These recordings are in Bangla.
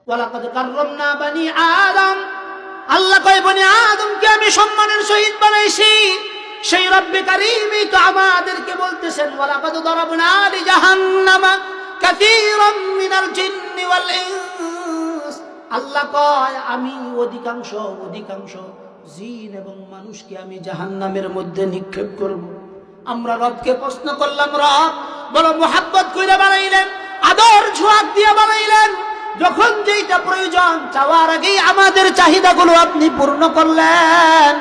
ওয়ালাকাদ কাররামনা বানি আদম, আল্লাহ কয় বনি আদমকে আমি সম্মানের সহিত বানাইছি। সেই রব্বে কারীমই তো আমাদেরকে বলতেছেন ওয়ালাকাদ দারাবনা লিজাহান্নামা কাসীরাম মিনাল জিন্নি ওয়াল ইনস। আল্লাহ কয় আমি অধিকাংশ জিন এবং মানুষকে আমি জাহান্নামের মধ্যে নিক্ষেপ করব। আমরা রবকে প্রশ্ন করলাম, রব বড় মোহাব্বত কইরা বানাইলেন, আদর ছোঁয়াক দিয়ে বানাইলেন, যখন যেটা প্রয়োজন চাওয়ার আগেই আমাদের চাহিদাগুলো আপনি পূর্ণ করলেন,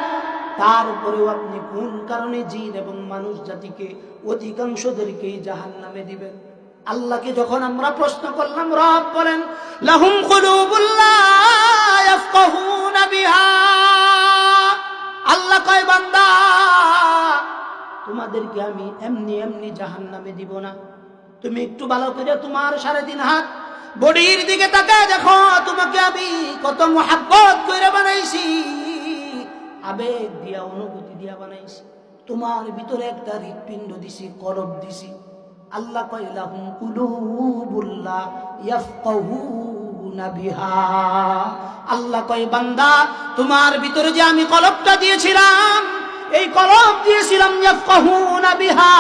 তারপরেও আপনি কোন কারণে জিন এবং মানুষ জাতিকে অধিকাংশদেরকেই জাহান্নামে দিবেন? আল্লাহকে যখন আমরা প্রশ্ন করলাম, রব বলেন লাহুম কুলুবুল লা ইয়াফকাহুনা বিহা। আল্লাহ কয় বান্দা তোমাদেরকে আমি এমনি জাহান্নামে দিব না। তুমি একটু ভালো করে তোমার 3.5 হাত বডির দিকে তাকায় দেখো, তোমাকে আমি কত মোহাব্বত করে বানাইছি, আবেগ দিয়া অনুভূতি দিয়া বানাইছি। তোমার ভিতরে একটা হৃৎপিণ্ড দিছি, কলব দিছি। আল্লাহ কয় লাহুম কুলুবুল লা ইয়াফকাহুনা বিহা। আল্লাহ কয় বান্দা তোমার ভিতরে যে আমি কলবটা দিয়েছিলাম, এই কলব দিয়েছিলাম ইয়াফকাহুনা বিহা।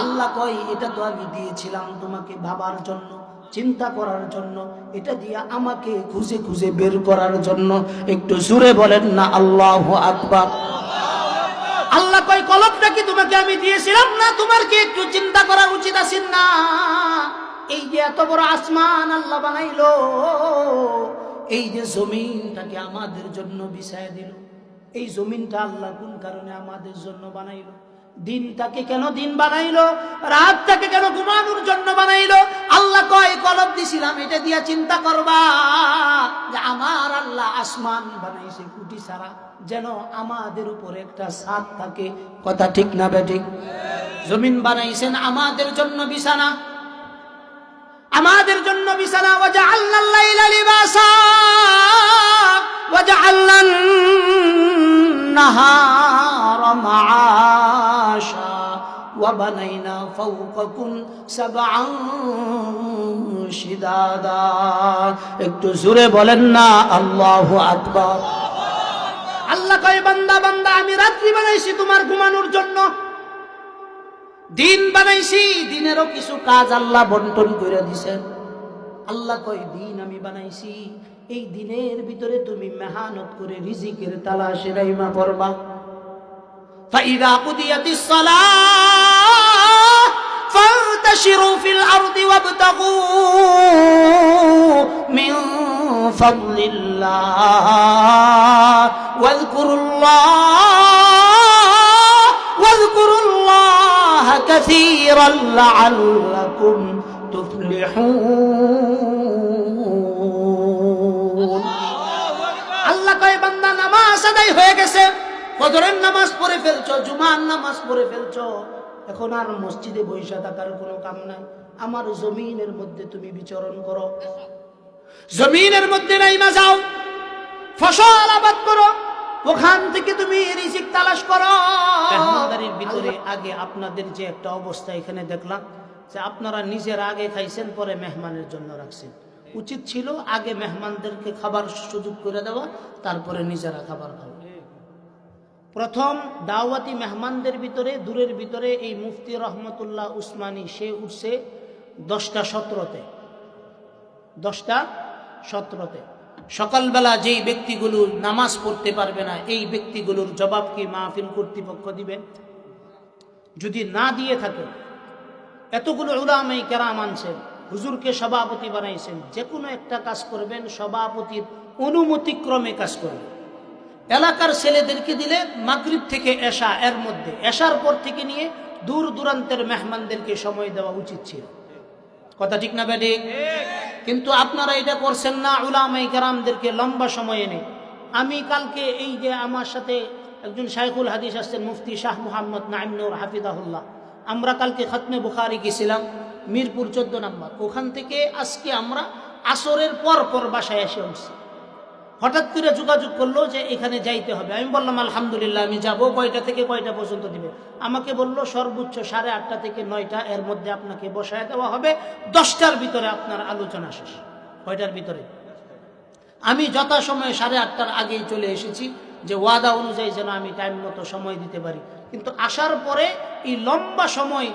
আল্লাহ কয় এটা তো আমি দিয়েছিলাম তোমাকে ভাবার জন্য, চিন্তা করার জন্য, এটা দিয়া আমাকে খুঁজে খুঁজে বের করার জন্য। একটু জোরে বলেন না আল্লাহু আকবার। আল্লাহ কয় কলবটা কি তোমাকে আমি দিয়েছিলাম না? তোমার কি একটু চিন্তা করা উচিত আছে না? এই যে এত বড় আসমান আল্লাহ বানাইলো, এই যে জমিনটাকে আমাদের জন্য বিছায়া দিল, এই জমিনটা আল্লাহ কোন কারণে আমাদের জন্য বানাইলো? দিনটাকে কেন দিন বানাইলো? রাতটাকে কেন ঘুমানোর জন্য বানাইলো? আল্লাহ কয় কলব দিছিলাম, এটা দিয়া চিন্তা করবা যে আমার আল্লাহ আসমান বানাইছে কুটি ছাড়া, যেন আমাদের উপরে একটা ছাদ থাকে। কথা ঠিক না বেঠিক? জমিন বানাইছেন আমাদের জন্য বিছানা, আমাদের জন্য বিছানা। ওয়াজআলনাল লাইলা লিবাসা ওয়াজআলনান নাহারা মাআশা ওয়াবানাইনা ফাওকাকুম সাবআন শিদাদা। একটু জোরে বলেন না আল্লাহু আকবার। আল্লাহ কয় বান্দা আমি রাত্রি বানাইছি তোমার ঘুমানোর জন্য, দিন বানাইছি, দিনেরও কিছু কাজ আল্লাহ বন্টন করে দিছেন। আল্লাহ কয় দিন আমি বানাইছি, এই দিনের ভিতরে তুমি মেহনত করে রিজিকের তালাশে রাইমা পড়বা। ফাইদা কুদিয়াতিস সালাহ ফান্তাশিরু ফিল আরদি ওয়াবতাগু মিন ফাদলিল্লাহ ওয়াযকুরুল্লাহ কাসীরান লাআল্লাকুম তুফলিহুন। আল্লাহ কয় বান্দা নামাজ আদায় হয়ে গেছে, ফজরের নামাজ পড়ে ফেলছো, জুমার নামাজ পড়ে ফেলছো, এখন আর মসজিদে বসে থাকার কোনো কাম নাই। আমার জমিনের মধ্যে তুমি বিচরণ করো, জমিনের মধ্যে নাইমা যাও, ফসল আবাদ করো, ওখান থেকে তুমি রিজিক তালাশ করো। মেহমানদারির ভিতরে আগে আপনাদের যে একটা অবস্থা এখানে দেখলাম যে আপনারা নিজের আগে খাইছেন, পরে মেহমানের জন্য রাখছেন। উচিত ছিল আগে মেহমানদেরকে খাবার সুযোগ করে দেওয়া, তারপরে নিজেরা খাবার খাওয়া। প্রথম দাওয়াতি মেহমানদের ভিতরে দূরের ভিতরে এই মুফতি রহমতুল্লাহ উসমানী, সে উঠছে 10টা 17তে। সকালবেলা যেই ব্যক্তিগুলো নামাজ পড়তে পারবে না, এই ব্যক্তিগুলোর জবাব কি মাহফিল কর্তৃপক্ষ দিবেন? যদি না দিয়ে থাকে, এতগুলো উলামায়ে কেরাম আনছেন, হুজুরকে সভাপতি বানাইছেন, যে কোনো একটা কাজ করবেন সভাপতির অনুমতিক্রমে কাজ করবেন। এলাকার ছেলেদেরকে দিলে মাগরিব থেকে এশা, এর মধ্যে এশার পর থেকে নিয়ে দূর দূরান্তের মেহমানদেরকে সময় দেওয়া উচিত ছিল। কথা ঠিক না বেঠিক? কিন্তু আপনারা এটা করছেন না, উলামায়ে কেরামদেরকে লম্বা সময় এনে। আমি কালকে এই যে আমার সাথে একজন শাইখুল হাদিস আসছেন, মুফতি শাহ মুহাম্মদ নাঈম নূর হাফিজাহুল্লাহ, আমরা কালকে খতমে বুখারী গেছিলাম মিরপুর 14 নম্বর। ওখান থেকে আজকে আমরা আসরের পর বাসায় এসে উঠছি। হঠাৎ করে যোগাযোগ করলো যে এখানে যাইতে হবে। আমি বললাম আলহামদুলিল্লাহ আমি যাব। কয়টা থেকে কয়টা পর্যন্ত দিবে? আমাকে বলল সর্বোচ্চ 8:30 থেকে 9টা, এর মধ্যে আপনাকে বসায় দেওয়া হবে, 10টার ভিতরে আপনার আলোচনা শেষ। কয়টার ভিতরে? আমি যথাসময়ে 8:30টার আগেই চলে এসেছি, যে ওয়াদা অনুযায়ী যেন আমি টাইম মতো সময় দিতে পারি। কিন্তু আসার পরে এই লম্বা সময়,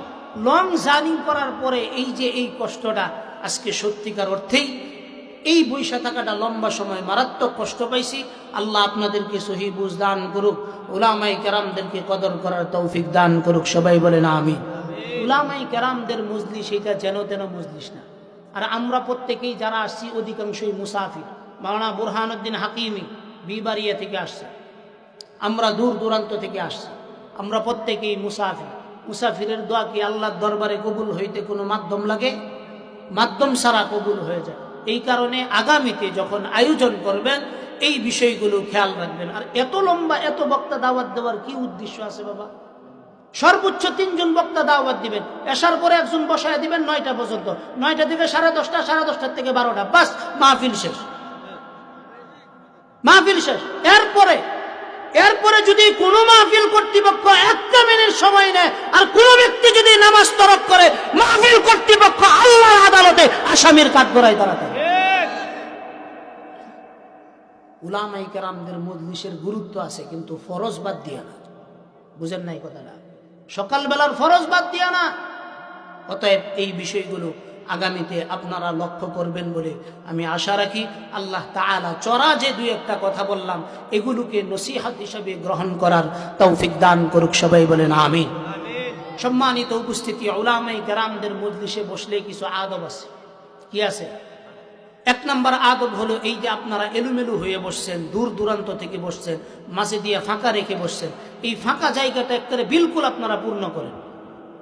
লং জার্নি করার পরে এই কষ্টটা, আজকে সত্যিকার অর্থেই এই বৈশা থাকাটা লম্বা সময় মারাত্মক কষ্ট পাইছি। আল্লাহ আপনাদেরকে সহি বুঝ দান করুক, উলামায়ে কেরামদেরকে কদর করার তৌফিক দান করুক, সবাই বলেন আমিন। উলামায়ে কেরামদের মজলিস এটা যেন তেন মজলিস না। আর আমরা প্রত্যেকেই যারা আসছি অধিকাংশই মুসাফির। মাওলানা বুরহানুদ্দিন হাকিমি বিবারিয়া থেকে আসছে, আমরা দূর দূরান্ত থেকে আসছি, আমরা প্রত্যেকেই মুসাফির। মুসাফিরের দোয়া কি আল্লাহর দরবারে কবুল হইতে কোনো মাধ্যম লাগে? মাধ্যম ছাড়া কবুল হয়ে যায়। এই কারণে আগামীতে যখন আয়োজন করবেন এই বিষয়গুলো খেয়াল রাখবেন। আর এত লম্বা এত বক্তা দাওয়াত দেওয়ার কি উদ্দেশ্য আছে বাবা? সর্বোচ্চ 3 জন বক্তা দাওয়াত দিবেন, এসার পরে একজন বসায় দিবেন 9টা পর্যন্ত, 9টা থেকে 10:30, 10:30 থেকে 12টা, বাস মাহফিল শেষ, মাহফিল শেষ। এরপরে যদি কোনো মাহফিল কর্তৃপক্ষ 1 মিনিট সময় নেয় আর কোনো ব্যক্তি যদি নামাজ তরক করে, মাহফিল কর্তৃপক্ষ আল্লাহর আদালতে আসামির কাঠগড়ায় দাঁড়াতে। উলামায়ে কেরামদের মজলিসের গুরুত্ব আছে, কিন্তু ফরজ বাদ দিয়া না। বুঝেন নাই কথাটা? সকালবেলার ফরজ বাদ দিয়া না। অতএব এই বিষয়গুলো আগামীতে আপনারা লক্ষ্য করবেন বলে আমি আশা রাখি। আল্লাহ তাআলা চড়া যে 2-1টা কথা বললাম এগুলোকে নসিহত হিসেবে গ্রহণ করার তৌফিক দান করুক, সবাই বলেন আমিন। সম্মানিত উপস্থিতি, উলামায়ে কেরামদের মজলিসে বসলে কিছু আদব আছে। কি আছে? 1 নম্বর আদব হলো এই যে আপনারা এলোমেলো হয়ে বসছেন, দূর দূরান্ত থেকে বসছেন, মাঝে দিয়ে ফাঁকা রেখে বসছেন, এই ফাঁকা জায়গাটা একবারে বিলকুল আপনারা পূর্ণ করেন।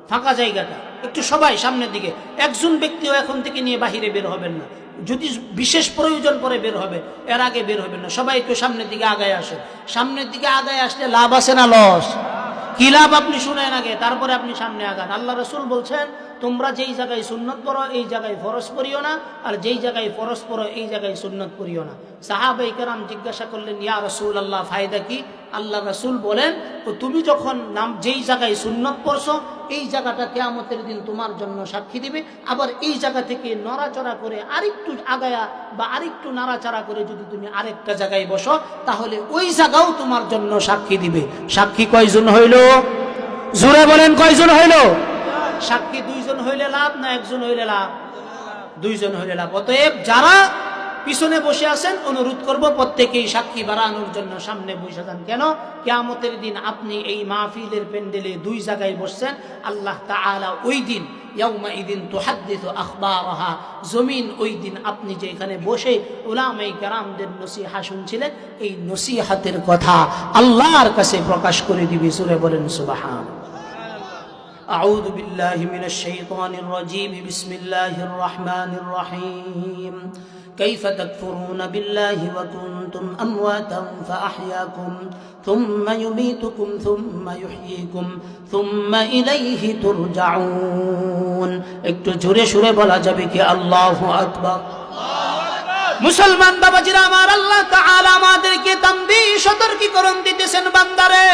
ফাঁকা জায়গাটা একটু সবাই সামনের দিকে, একজন ব্যক্তিও এখন থেকে নিয়ে বাহিরে বের হবেন না। যদি বিশেষ প্রয়োজন পরে বের হবে, এর আগে বের হবেন না। সবাই একটু সামনের দিকে আগায় আসেন। সামনের দিকে আগায় আসলে লাভ আছে না লস? কি লাভ আপনি শুনেন আগে, তারপরে আপনি সামনে আগান। আল্লাহ রাসূল বলছেন, তোমরা যেই জায়গায় সুন্নত পড়ো এই জায়গায় ফরজ পড়িও না, আর যেই জায়গায় ফরজ পড়ো এই জায়গায় সুন্নত পড়িও না। সাহাবায়ে কেরাম জিজ্ঞাসা করলেন, ইয়া রাসূলুল্লাহ, ফায়দা কি? আল্লাহ রাসূল বলেন, তুমি যখন যেই জায়গায় সুন্নত পড়ছো এই জায়গাটা কিয়ামতের দিন তোমার জন্য সাক্ষী দিবে। আবার এই জায়গা থেকে নড়াচড়া করে আরেকটু আগায়া বা আরেকটু নাড়াচাড়া করে যদি তুমি আরেকটা জায়গায় বসো, তাহলে ওই জায়গাও তোমার জন্য সাক্ষী দিবে। সাক্ষী কয়জন হইল? জোরে বলেন, কয়জন হইল? সাক্ষী 2 জন হইলে লাভ না 1 জন হইলে লাভ? 2 জন হইলে লাভ। অতএব যারা পিছনে বসে আছেন অনুরোধ করব প্রত্যেকেই সাক্ষী বাড়ানোর জন্য সামনে বসে যান। কেন? কিয়ামতের দিন আপনি এই মাহফিলের প্যান্ডেলে 2 জায়গায় বসছেন। আল্লাহ তাআলা ওই দিন ইয়াউমাইদিন তুহাদ্দিসু আখবারাহা, জমিন ওই দিন আপনি যে এখানে বসে উলামায়ে কেরামদের নসিহত শুনছিলেন এই নসিহতের কথা আল্লাহর কাছে প্রকাশ করে দিবে। সূরা বলেন সুবহানাল্লাহ। أعوذ بالله من الشيطان الرجيم بسم الله الرحمن الرحيم كيف تكفرون بالله وكنتم أمواتا فأحياكم ثم يميتكم ثم يحييكم ثم إليه ترجعون একটু জোরে সুরে বলা যাবে কি আল্লাহু আকবার? মুসলমান বাবাজিরা আমার, আল্লাহ তাআলা আমাদেরকে তানবীহ সতর্কীকরণ দিতেছেন, বান্দারে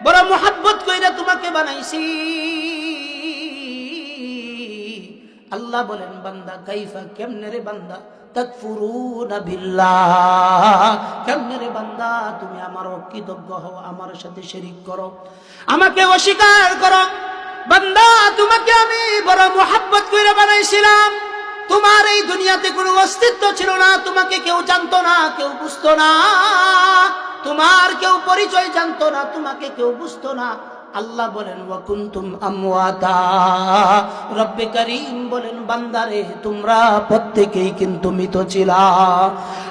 বড় মোহাব্বত কইরা তোমাকে বানাইছি। আল্লাহ বলেন, বান্দা কাইফা, কেমনে রে বান্দা, তাকফুরুনা বিল্লাহ, কেমনে রে বান্দা তুমি আমার অকৃতজ্ঞ হও, আমার সাথে শিরিক করো, আমাকে অস্বীকার করো। বান্দা তোমাকে আমি বড় মোহাব্বত কইরা বানাইছিলাম, তোমার এই দুনিয়াতে কোনো অস্তিত্ব ছিল না, তোমাকে কেউ জানতো না, কেউ বুঝতো না, তোমার কেউ পরিচয় জানতো না, তোমাকে কেউ বুঝতো না। আল্লাহ বলেন ওয়া কুনতুম আমওয়াতা, রব্বে করিম বলেন বান্দারে তোমরা প্রত্যেকেই কিন্তু মৃত ছিলা।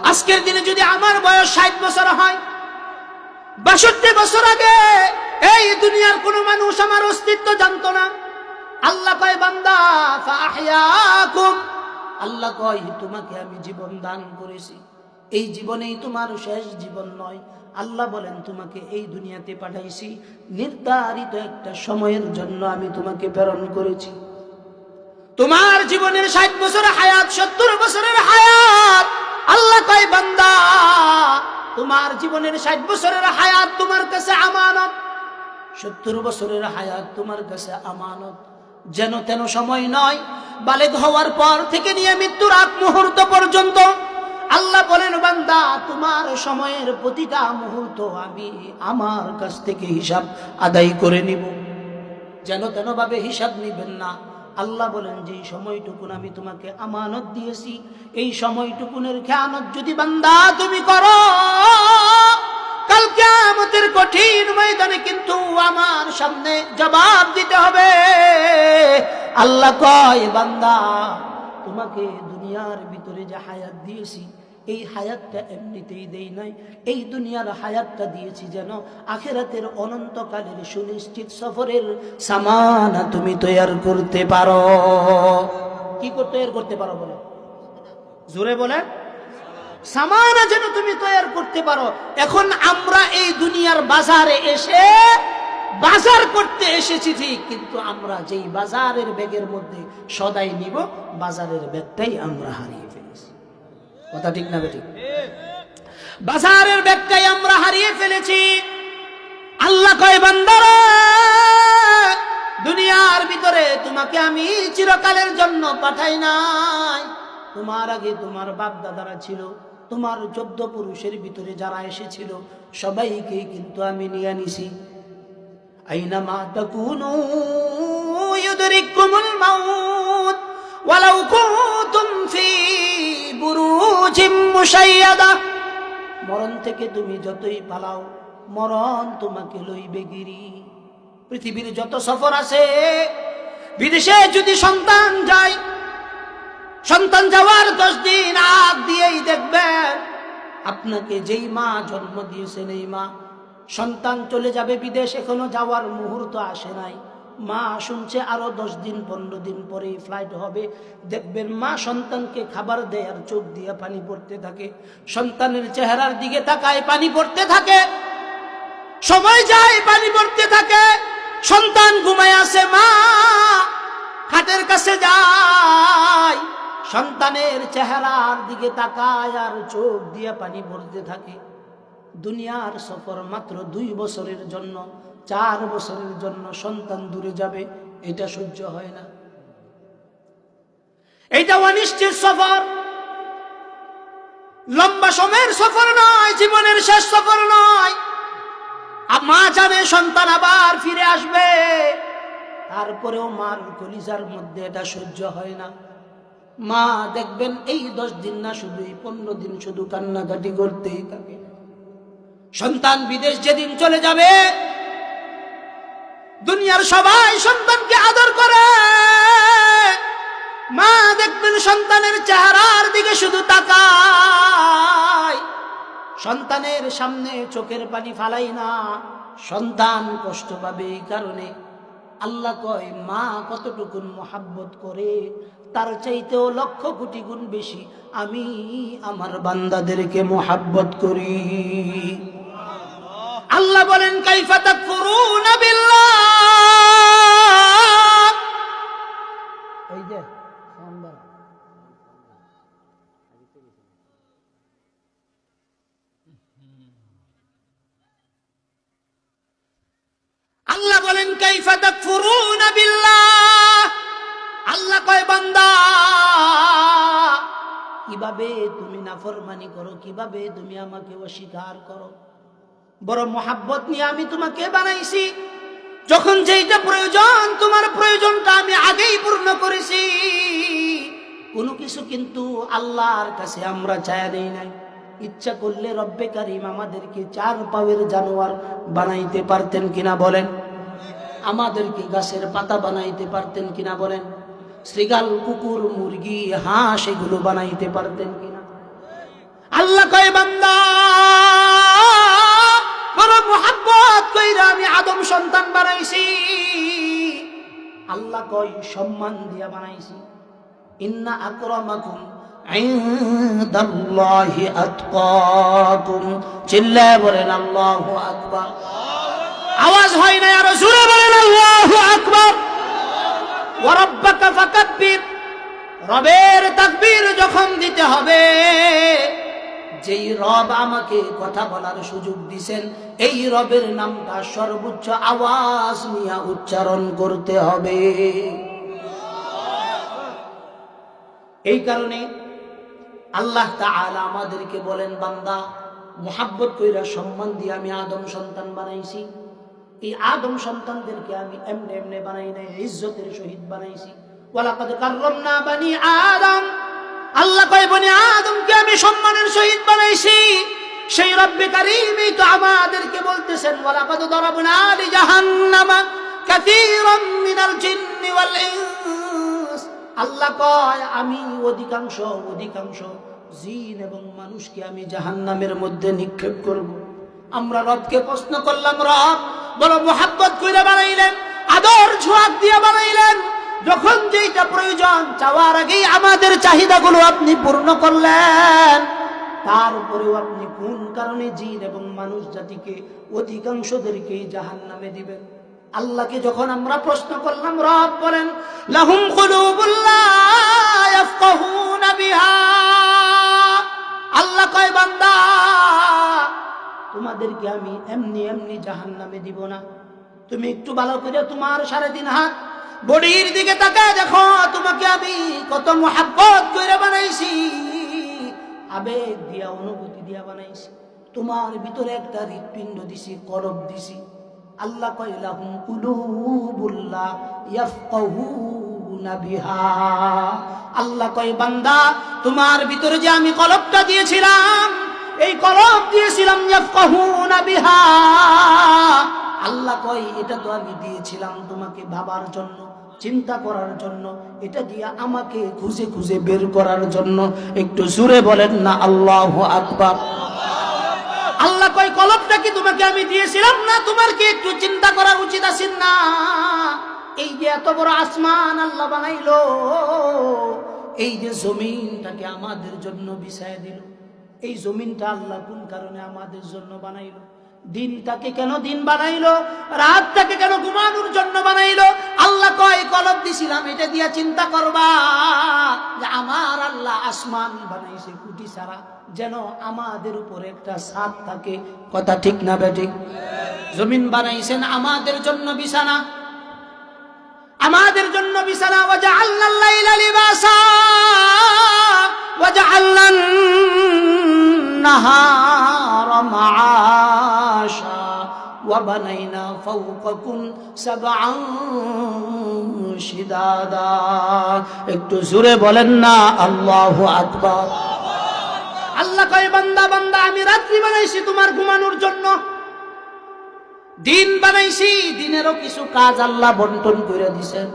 আজকের দিনে যদি আমার বয়স 60 বছর হয়, 62 বছর আগে এই দুনিয়ার কোনো মানুষ আমার অস্তিত্ব জানতো না। আল্লাহ কয় বান্দা ফাআহইয়াকুম, আল্লাহ কয় তোমাকে আমি জীবন দান করেছি, এই জীবনেই তোমার শেষ জীবন নয়। আল্লাহ বলেন তোমাকে এই দুনিয়াতে পাঠাইছি নির্ধারিত একটা সময়ের জন্য আমি তোমাকে প্রেরণ করেছি। তোমার জীবনের 60 বছরের হায়াত, 70 বছরের হায়াত। আল্লাহ কয় বান্দা তোমার জীবনের 60 বছরের হায়াত তোমার কাছে আমানত, 70 বছরের হায়াত তোমার কাছে আমানত। যেন তেন সময় নয়, বালেগ হওয়ার পর থেকে নিয়ে মৃত্যুর আগ মুহূর্ত পর্যন্ত আল্লাহ বলেন, বান্দা তোমার সময়ের প্রতিটা মুহূর্ত আমি আমার কাছ থেকে হিসাব আদায় করে নিব। যেন তেন ভাবে হিসাব নিবেন না। আল্লাহ বলেন, যে সময়টুকুন আমি তোমাকে আমানত দিয়েছি, এই সময়টুকুনের খেয়ানত যদি বান্দা তুমি করো, কাল কিয়ামতের কঠিন ময়দানে কিন্তু আমার সামনে জবাব দিতে হবে। আল্লাহ কয়, বান্দা তোমাকে দুনিয়ার ভিতরে যে হায়াত দিয়েছি, এই হায়াতটা এমনিতেই দেই নাই, এই দুনিয়ার হায়াতটা দিয়েছি যেন আখিরাতের অনন্তকালের সুনিশ্চিত সফরের সামানা তুমি তৈয়ার করতে পারো। কি তৈয়ার করতে পারো বলে? জোরে বলে, সামানা যেন তুমি তৈয়ার করতে পারো। এখন আমরা এই দুনিয়ার বাজারে এসে বাজার করতে এসেছি ঠিক, কিন্তু আমরা যেই বাজারের ব্যাগের মধ্যে সদাই নিব, বাজারের ব্যাগটাই আমরা হারিয়ে ফেলেছি। কথা ঠিক না বেঠিক? বাজারের ব্যাগটাই আমরা হারিয়ে ফেলেছি। আল্লাহ কয়, বান্দারা দুনিয়ার ভিতরে তোমাকে আমি চিরকালের জন্য পাঠাই নাই। তোমার আগে তোমার বাপ দাদারা ছিল, তোমার 14 পুরুষের ভিতরে যারা এসেছিল সবাইকে কিন্তু আমি নিয়ে নিছি। আইনামা তাকুনু ইউদরিকুমুল মাউত ওয়ালাউ কুনতুম ফি বুরুজিম মুশাইয়াদা। মরণ থেকে তুমি যতই পালাও, মরণ তোমাকে লইবে গিরি। পৃথিবীর যত সফর আছে, বিদেশে যদি সন্তান যায়, সন্তান যাওয়ার 10 দিন আগ দিয়েই দেখবেন আপনাকে যেই মা জন্ম দিয়েছেন, এই মা, সন্তান চলে যাবে বিদেশ, এখনো যাওয়ার মুহূর্ত আসে নাই, মা শুনছে আরো 10 দিন 15 দিন পরে ফ্লাইট হবে। দেখবেন মা সন্তানকে খাবার দেয় আর চোখ দিয়ে পানি পড়তে থাকে, সন্তানের চেহারার দিকে তাকায়, পানি পড়তে থাকে। সময় যায়, পানি পড়তে থাকে। সন্তান ঘুমায় আছে, মা খাটের কাছে যায়, সন্তানের চেহারার দিকে তাকায় আর চোখ দিয়ে পানি পড়তে থাকে। দুনিয়ার সফর মাত্র 2 বছরের জন্য, 4 বছরের জন্য সন্তান দূরে যাবে, এটা সহ্য হয় না। এটা অনিশ্চিত সফর, লম্বা সময়ের সফর নয়, জীবনের শেষ সফর নয়। মা জানে সন্তান আবার ফিরে আসবে, তারপরেও মার কলিজার মধ্যে এটা সহ্য হয় না। মা দেখবেন এই 10 দিন না, শুধু 15 দিন শুধু কান্নাকাটি করতেই থাকে। সন্তান বিদেশ যেদিন চলে যাবে, দুনিয়ার সবাই সন্তানকে আদর করে, মা দেখবেন সন্তানের চেহারার দিকে শুধু তাকায়, সন্তানের সামনে চোখের পানি ফালাই না। সন্তান কষ্ট পাবে এই কারণে। আল্লাহ কয়, মা কতটুকুন মোহাব্বত করে, তার চাইতেও 1,00,000 কোটি গুণ বেশি আমি আমার বান্দাদেরকে মোহাব্বত করি। আল্লাহ বলেন, কাইফা তাকফুরুনা বিল্লাহ। এই যে আল্লাহ বলেন, কাইফা তাকফুরুনা বিল্লাহ। আল্লাহ কয়, বান্দা কিভাবে তুমি নাফরমানি করো, কিভাবে তুমি আমাকে অস্বীকার করো। বড় মোহাব্বত নিয়ে আমি তোমাকে বানাইছি, যখন যেইটা প্রয়োজন, তোমার প্রয়োজনটা আমি আগেই পূর্ণ করেছি। কোনো কিছু কিন্তু আল্লাহর কাছে আমরা চায়া দেই নাই। ইচ্ছা করলে রব্বে কারিম আমাদেরকে 4 পায়ের জানোয়ার বানাইতে পারতেন কিনা বলেন? আমাদেরকে গাছের পাতা বানাইতে পারতেন কিনা বলেন? শ্রীগাল, কুকুর, মুরগি, হাঁস এগুলো বানাইতে পারতেন কিনা? আল্লাহ কয়, বান্দা বড় মোহাব্বত কইরা আমি আদম সন্তান বানাইছি। আল্লাহ কয়, সম্মান দিয়া বানাইছি। ইন্না আকরামাকুম ইনদাল্লাহি আতকাকুম। চিল্লায় বলেন আল্লাহু আকবার। আওয়াজ হয় না, আরো জোরে বলেন আল্লাহু আকবার। ওয়া রাব্বাকা ফাকাব্বির। রবের তাকবীর যখন দিতে হবে, যেই রব আমাকে কথা বলার সুযোগ দিবেন, এই রবের নামটা সর্বোচ্চ আওয়াজ নিয়ে উচ্চারণ করতে হবে। এই কারণে আল্লাহ তাআলা আমাদেরকে বলেন, বান্দা মুহাব্বত কইরা সম্মান দিয়ে আমি আদম সন্তান বানাইছি। এই আদম সন্তানদেরকে আমি এমনি এমনি বানাই নাই, ইজ্জতের সহিত বানাইছি। ওয়ালাকাদ কাররামনা বানি আদম, আল্লাহ কয় বনি আদমকে আমি সম্মানের সহিত বানাইছি। সেই রব্বে কারীমই তো আমাদেরকে বলতেছেন, ওয়ালাকাদ দারাবনা লিজাহান্নামা কাসীরাম মিনাল জিন্নি ওয়াল ইনস। আল্লাহ কয় আমি অধিকাংশ জিন এবং মানুষকে আমি জাহান্নামের মধ্যে নিক্ষেপ করব। আমরা রবকে প্রশ্ন করলাম, রব বড় মুহাব্বত কইরা বানাইলেন, আদর ছোঁয়াক দিয়ে বানাইলেন, যখন যেটা প্রয়োজন চাওয়ার আগেই আমাদের চাহিদাগুলো আপনি পূর্ণ করলেন, তারপরেও আপনি কোন কারণে জিন এবং মানুষ জাতিকে অধিকাংশদেরকে জাহান্নামে দিবেন? আল্লাহকে যখন আমরা প্রশ্ন করলাম, রব বলেন, লাহুম কুলুবুল লা ইয়াফকাহুনা বিহা। আল্লাহ কয়, বান্দা তোমাদেরকে আমি এমনি এমনি জাহান্নামে দিব না। তুমি একটু ভালো করে তোমার 3.5 হাত বডির দিকে তাকায় দেখো, তোমাকে আমি কত মুহাব্বত করে বানাইছি, আবেগ দিয়া অনুভূতি দিয়া বানাইছি। তোমার ভিতরে একটা হৃৎপিণ্ড দিছি, কলব দিছি। আল্লাহ কয়, লাহুম কুলুবুল লা ইয়াফকাহুনা বিহা। আল্লাহ কয়, বান্দা তোমার ভিতরে যে আমি কলবটা দিয়েছিলাম, এই কলব দিয়েছিলাম ইয়াফকাহুনা বিহা। আল্লাহ কয়, এটা তো আমি দিয়েছিলাম তোমাকে ভাবার জন্য, চিন্তা করার জন্য, এটা দিয়া আমাকে খুঁজে খুঁজে বের করার জন্য। একটু জোরে বলেন না আল্লাহু আকবার। আল্লাহ কয়, কলবটা কি তোমাকে আমি দিয়েছিলাম না? তোমার কি একটু চিন্তা করা উচিত আছে না? এই যে এত বড় আসমান আল্লাহ বানাইলো, এই যে জমিনটাকে আমাদের জন্য বিছায় দিল, এই জমিনটা আল্লাহ কোন কারণে আমাদের জন্য বানাইলো? দিনটাকে কেন দিন বানাইলো? রাতটাকে কেন ঘুমানোর জন্য বানাইলো? আল্লাহ কয়, কলব দিছিলাম, এটা দিয়া চিন্তা করবা যে আমার আল্লাহ আসমান বানাইছে কুটি ছাড়া, যেন আমাদের উপরে একটা ছাদ থাকে। কথা ঠিক না বেঠিক? জমিন বানাইছেন আমাদের জন্য বিছানা, আমাদের জন্য বিছানা। ওয়াজআলনাল লাইলা লিবাসা ওয়াজআলনান নাহারা মাআশা ওয়াবানাইনা ফাওকাকুম সাবআন শিদাদা। একটু জোরে বলেন না আল্লাহু আকবার। আল্লাহ কয়, বান্দা বান্দা আমি রাত্রি বানাইছি তোমার ঘুমানোর জন্য, দিন বানাইছি, দিনেরও কিছু কাজ আল্লাহ বন্টন করে দিছেন।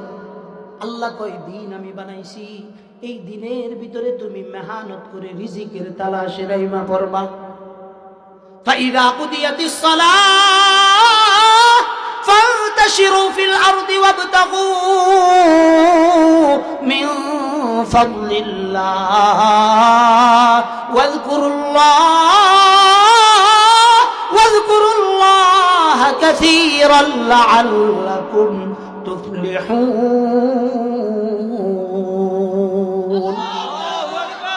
আল্লাহ কয়, দিন আমি বানাইছি, এই দিনের ভিতরে তুমি মেহনত করে রিজিকের তালাশে রাইমা করবা। ফাইদা কুদিয়াতিস সালাহ ফান্তাশিরু ফিল আরদি ওয়াবতাগু মিন ফাদলিল্লাহ ওয়াযকুরুল্লাহ কাসীরান লাআল্লাকুম তুফলিহুন।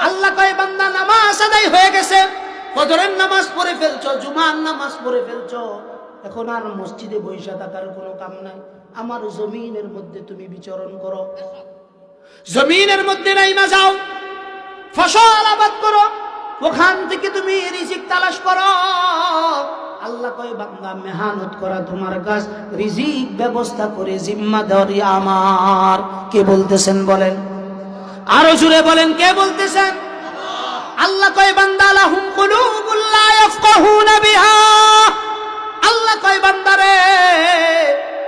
আল্লাহ কয়, বান্দা নামাজ আদায় হয়ে গেছে, ফজরের নামাজ পড়ে ফেলছো, জুমার নামাজ পড়ে ফেলছো, এখন আর মসজিদে বসে থাকার কোনো কাম নাই। আমার জমিনের মধ্যে তুমি বিচরণ করো, জমিনের মধ্যে নাইমা যাও, ফসল আবাদ করো, ওখান থেকে তুমি রিজিক তালাশ করো। আল্লাহ কয়, বান্দা মেহনত করা তোমার কাজ, রিজিক ব্যবস্থা করে জিম্মাদারি আমার। কে বলতেছেন বলেন? আরো জোরে বলেন, কে বলতেছেন? আল্লাহ কয়, বান্দা লাহুম কুলুবুল লা ইয়াফকাহুনা বিহা। আল্লাহ কয়, বান্দারে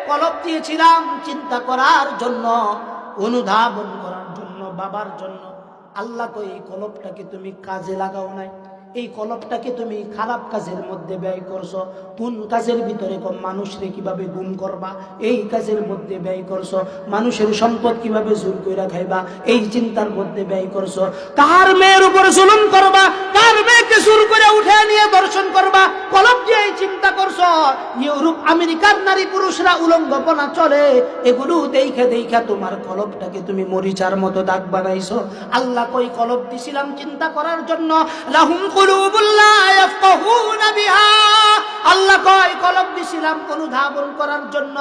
কলব দিয়েছিলাম চিন্তা করার জন্য, অনুধাবন করার জন্য, বাবার জন্য। আল্লাহ কয়, এই কলবটাকে তুমি কাজে লাগাও নাই, এই কলবটাকে তুমি খারাপ কাজের মধ্যে ব্যয় করছো। কোন কাজের ভিতরে মানুষরে কিভাবে গুম করবা, এই কাজের মধ্যে ব্যয় করছো। মানুষের সম্পদ কিভাবে জোর কইরা খাইবা, এই চিন্তার মধ্যে ব্যয় করছো। কার মেয়ের উপর জুলুম করবা, কার মেয়েকে জোর করে উঠে নিয়ে দর্শন করবা, কলব দিয়ে এই চিন্তা করছো। ইউরোপ আমেরিকার নারী পুরুষরা উলঙ্গপনা চলে, এগুলো দেখে দেখে তোমার কলবটাকে তুমি মরিচার মতো দাগ বানাইছো। আল্লাহ কই, কলব দিছিলাম চিন্তা করার জন্য, লাহুম কুলুবুল লা ইয়াফকাহুনা বিহা। আল্লাহ কয় কলব দিছিলাম অনুধাবন করার জন্য,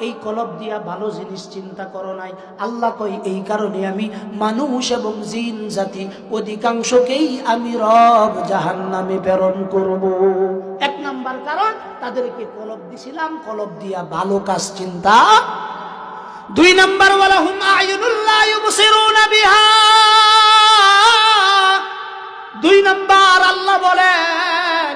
এই কলব দিয়া ভালো জিনিস চিন্তা করো নাই। আল্লাহ কয় এই কারণে আমি মানুষ এবং জিন জাতি অধিকাংশকেই আমি রব জাহান্নামে প্রেরণ করব। এক নাম্বার কারণ, তাদেরকে কলব দিছিলাম, কলব দিয়া ভালো কাজ চিন্তা। দুই নাম্বার, ওয়ালাহুম আয়ুনুল লা ইউবসিরুনা বিহা। দুই নাম্বার আল্লাহ বলেন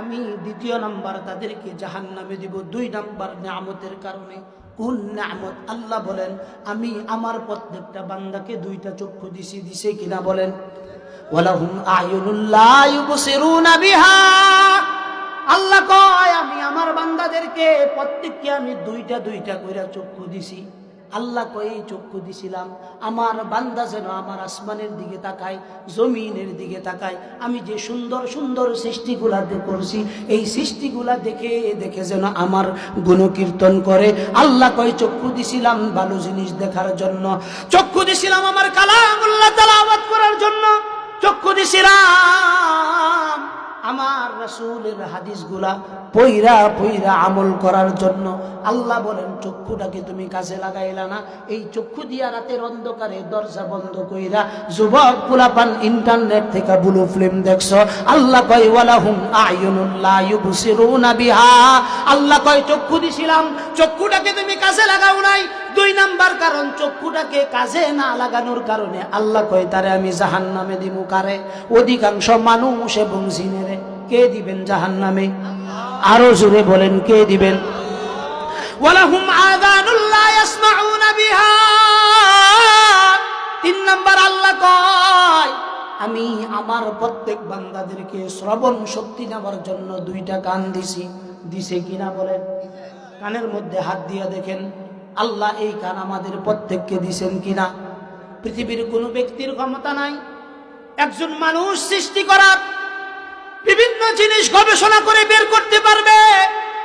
আমি দ্বিতীয় নাম্বার তাদেরকে জাহান্নামে দিব, দুই নাম্বার নিয়ামতের কারণে। কোন নিয়ামত? আল্লাহ বলেন আমি আমার প্রত্যেকটা বান্দাকে দুইটা চক্ষু দিছি, দিছে কিনা বলেন? ওয়ালাহুম আয়ুনুল লা ইউবসিরুনা বিহা। আল্লাহ কয় আমি আমার বান্দাদেরকে প্রত্যেককে আমি দুইটা দুইটা কইরা চক্ষু দিছি। আল্লাহ কয় এই চক্ষু দিছিলাম আমার বান্দা যেন আমার আসমানের দিকে তাকায়, জমিনের দিকে তাকায়, আমি যে সুন্দর সুন্দর সৃষ্টিগুলা করছি এই সৃষ্টিগুলা দেখে দেখে যেন আমার গুণকীর্তন করে। আল্লাহ কয় চক্ষু দিছিলাম ভালো জিনিস দেখার জন্য, চক্ষু দিছিলাম আমার কালামুল্লাহ তেলাওয়াত করার জন্য, চক্ষু দিছিলাম আমার রাসূলের হাদিসগুলা পয়রা পয়রা আমল করার জন্য। আল্লাহ বলেন চক্ষুটাকে তুমি কাজে লাগাইলা না, এই চক্ষু দিয়া রাতের অন্ধকারে দরজা বন্ধ কইরা যুবক পোলাপান ইন্টারনেট থেকে ব্লু ফিল্ম দেখছো। আল্লাহ কয় ওয়ালাহুম আয়ুনুল লা ইউবসিরুনা বিহা। আল্লাহ কয় চক্ষু দিছিলাম, চক্ষুটাকে তুমি কাজে লাগাও নাই। দুই নাম্বার কারণ, চক্ষুটাকে কাজে না লাগানোর কারণে আল্লাহ কয় তারে আমি জাহান্নামে দিব। কারে? অধিকাংশ মানুষ এবং জিনেরে। কে দিবেন জাহান্নামে? আরো জোরে বলেন কে দিবেন? ওয়ালাহুম আযানুল লা ইয়াসমাউনা বিহা। তিন নাম্বার আল্লাহ কয় আমি আমার প্রত্যেক বান্দাদেরকে শ্রবণ শক্তি নেওয়ার জন্য দুইটা কান দিছি, দিছে কিনা বলেন? কানের মধ্যে হাত দিয়ে দেখেন আল্লাহ এই কান আমাদের প্রত্যেককে দিছেন কিনা? পৃথিবীর কোনো ব্যক্তির ক্ষমতা নাই একজন মানুষ সৃষ্টি করার, বিভিন্ন জিনিস গবেষণা করে বের করতে পারবে,